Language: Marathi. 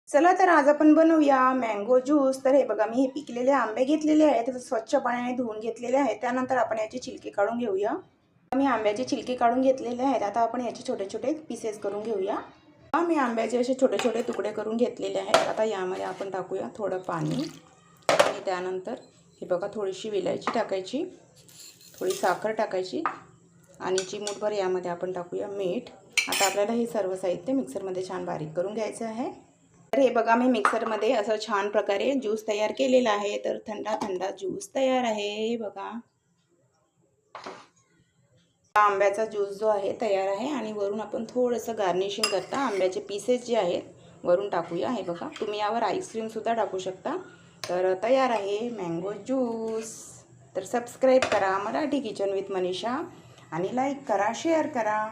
चला तर आज आपण बनवूया मँगो ज्यूस। तर हे बघा, मी हे पिकलेले आंबे घेतलेले आहेत, स्वच्छ पाण्याने धुवून घेतलेले आहेत। त्यानंतर आपण याचे छिलके काढून घेऊया। मी आंब्याचे छिलके काढून घेतलेले आहेत। आता आपण याचे छोटे छोटे पीसेस करून घेऊया। मी आंब्याचे असे छोटे छोटे तुकडे करून घेतलेले आहेत। आता यामध्ये आपण टाकूया थोडं पाणी आणि त्यानंतर हे बघा, थोडीशी विलायची टाकायची, थोडी साखर टाकायची आणि चिमूटभर यामध्ये आपण टाकूया मीठ। आता आपल्याला हे सर्व साहित्य मिक्सरमध्ये छान बारीक करून घ्यायचं आहे। तर हे बघा, मी मिक्सरमध्ये असं छान प्रकारे ज्यूस तयार केलेला आहे। तर थंडा थंडा ज्यूस तयार आहे। हे बघा, आंब्याचा ज्यूस जो आहे तयार आहे आणि वरून आपण थोडंसं गार्निशिंग करता आंब्याचे पीसेस जे आहेत वरून टाकूया। हे बघा, तुम्ही यावर आईस्क्रीम सुद्धा टाकू शकता। तर तयार आहे मँगो ज्यूस। तर सबस्क्राईब करा मराठी किचन विथ मनीषा आणि लाईक करा, शेअर करा।